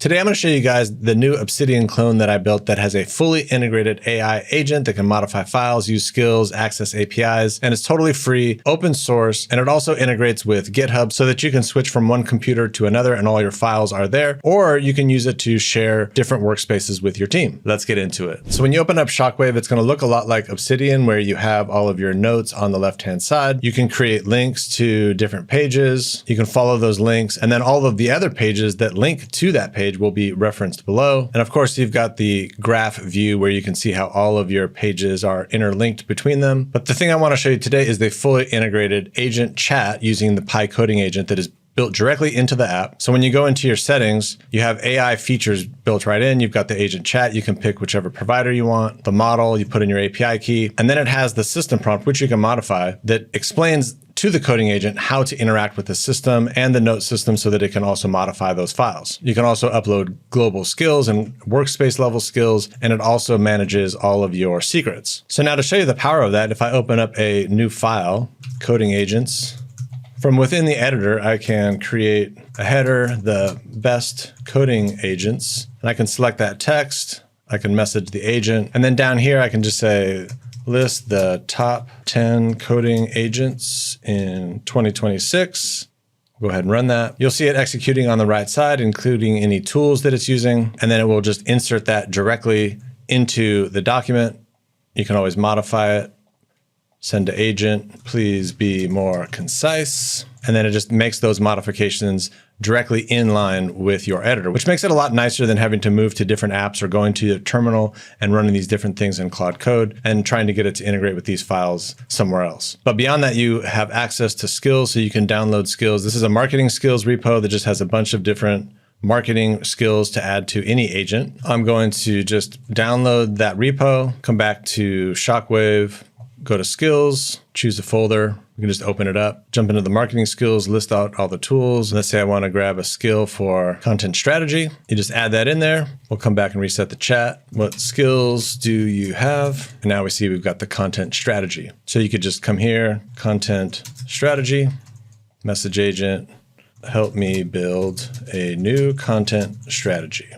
Today, I'm going to show you guys the new Obsidian clone that I built that has a fully integrated AI agent that can modify files, use skills, access APIs, and it's totally free, open source, and it also integrates with GitHub so that you can switch from one computer to another and all your files are there, or you can use it to share different workspaces with your team. Let's get into it. So when you open up Shockwave, it's going to look a lot like Obsidian, where you have all of your notes on the left-hand side. You can create links to different pages. You can follow those links, and then all of the other pages that link to that page will be referenced below. And of course, you've got the graph view where you can see how all of your pages are interlinked between them. But the thing I want to show you today is the fully integrated agent chat using the Pi coding agent that is built directly into the app. So when you go into your settings, you have AI features built right in. You've got the agent chat. You can pick whichever provider you want, the model, you put in your API key, and then it has the system prompt, which you can modify, that explains to the coding agent how to interact with the system and the note system so that it can also modify those files. You can also upload global skills and workspace level skills, and it also manages all of your secrets. So now to show you the power of that, if I open up a new file, coding agents, from within the editor, I can create a header, the best coding agents, and I can select that text. I can message the agent. And then down here, I can just say, list the top 10 coding agents in 2026. Go ahead and run that. You'll see it executing on the right side, including any tools that it's using. And then it will just insert that directly into the document. You can always modify it. Send to agent, please be more concise. And then it just makes those modifications directly in line with your editor, which makes it a lot nicer than having to move to different apps or going to your terminal and running these different things in Claude Code and trying to get it to integrate with these files somewhere else. But beyond that, you have access to skills, so you can download skills. This is a marketing skills repo that just has a bunch of different marketing skills to add to any agent. I'm going to just download that repo, come back to Shockwave, go to skills, choose a folder. We can just open it up, jump into the marketing skills, list out all the tools. Let's say I want to grab a skill for content strategy. You just add that in there. We'll come back and reset the chat. What skills do you have? And now we see we've got the content strategy. So you could just come here, content strategy, message agent, help me build a new content strategy.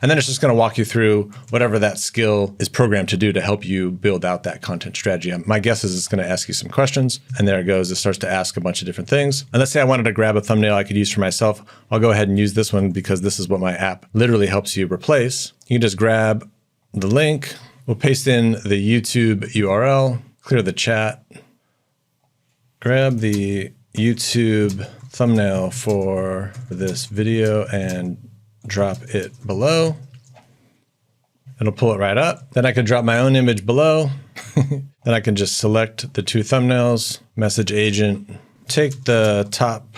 And then it's just going to walk you through whatever that skill is programmed to do to help you build out that content strategy. My guess is it's going to ask you some questions. And there it goes. It starts to ask a bunch of different things. And let's say I wanted to grab a thumbnail I could use for myself. I'll go ahead and use this one because this is what my app literally helps you replace. You can just grab the link. We'll paste in the YouTube URL, clear the chat, grab the YouTube thumbnail for this video and drop it below. It'll pull it right up. Then I can drop my own image below. Then I can just select the two thumbnails, message agent, take the top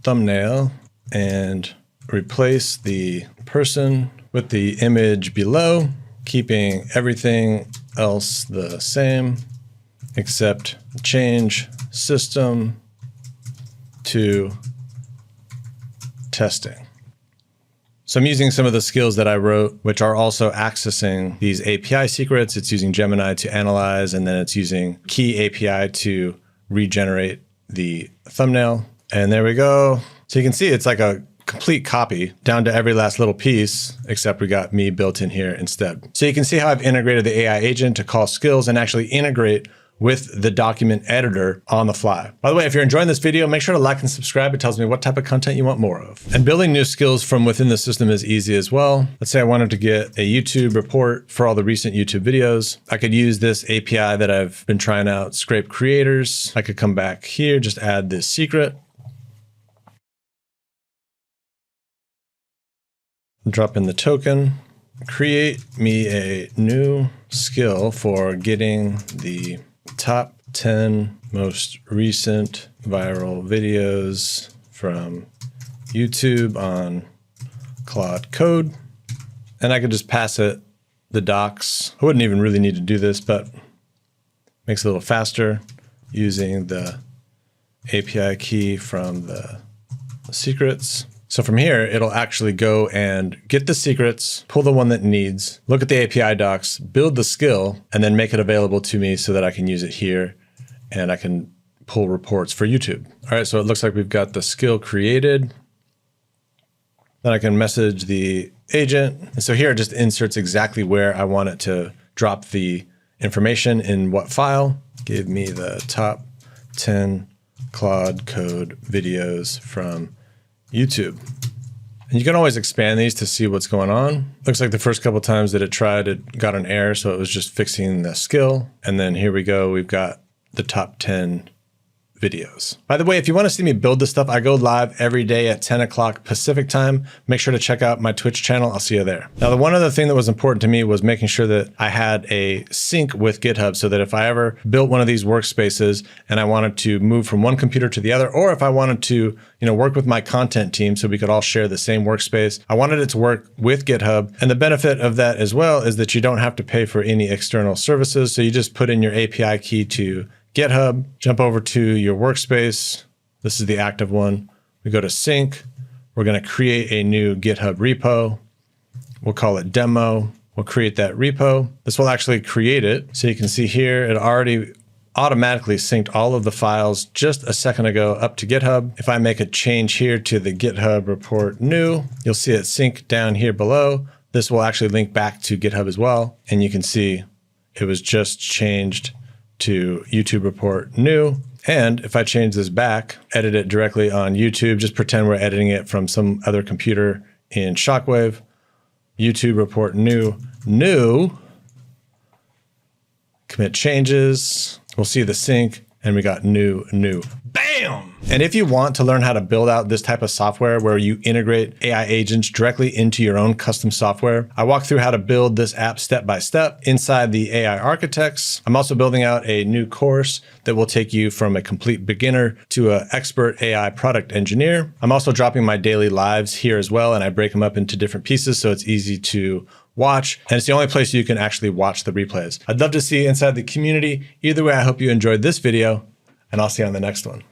thumbnail and replace the person with the image below, keeping everything else the same, except change system to testing. So I'm using some of the skills that I wrote, which are also accessing these API secrets. It's using Gemini to analyze, and then it's using Key API to regenerate the thumbnail. And there we go. So you can see it's like a complete copy down to every last little piece, except we got me built in here instead. So you can see how I've integrated the AI agent to call skills and actually integrate with the document editor on the fly. By the way, if you're enjoying this video, make sure to like and subscribe. It tells me what type of content you want more of. And building new skills from within the system is easy as well. Let's say I wanted to get a YouTube report for all the recent YouTube videos. I could use this API that I've been trying out, Scrape Creators. I could come back here, just add this secret. Drop in the token. Create me a new skill for getting the top 10 most recent viral videos from YouTube on Claude Code. And I could just pass it the docs. I wouldn't even really need to do this, but makes it a little faster using the API key from the secrets. So from here, it'll actually go and get the secrets, pull the one that it needs, look at the API docs, build the skill, and then make it available to me so that I can use it here and I can pull reports for YouTube. All right, so it looks like we've got the skill created. Then I can message the agent. And so here it just inserts exactly where I want it to drop the information in what file. Give me the top 10 Claude code videos from YouTube. And you can always expand these to see what's going on. Looks like the first couple of times that it tried, it got an error. So it was just fixing the skill. And then here we go. We've got the top 10 videos. By the way, if you want to see me build this stuff, I go live every day at 10 o'clock Pacific time. Make sure to check out my Twitch channel. I'll see you there. Now, the one other thing that was important to me was making sure that I had a sync with GitHub so that if I ever built one of these workspaces and I wanted to move from one computer to the other, or if I wanted to, work with my content team so we could all share the same workspace, I wanted it to work with GitHub. And the benefit of that as well is that you don't have to pay for any external services. So you just put in your API key to GitHub, jump over to your workspace. This is the active one. We go to sync. We're going to create a new GitHub repo. We'll call it demo. We'll create that repo. This will actually create it. So you can see here, it already automatically synced all of the files just a second ago up to GitHub. If I make a change here to the GitHub report new, you'll see it sync down here below. This will actually link back to GitHub as well. And you can see it was just changed to YouTube report new. And if I change this back, edit it directly on YouTube, just pretend we're editing it from some other computer in Shockwave, YouTube report new, commit changes. We'll see the sync and we got new. Bam! And if you want to learn how to build out this type of software where you integrate AI agents directly into your own custom software, I walk through how to build this app step by step inside the AI Architects. I'm also building out a new course that will take you from a complete beginner to an expert AI product engineer. I'm also dropping my daily lives here as well, and I break them up into different pieces so it's easy to watch. And it's the only place you can actually watch the replays. I'd love to see you inside the community. Either way, I hope you enjoyed this video, and I'll see you on the next one.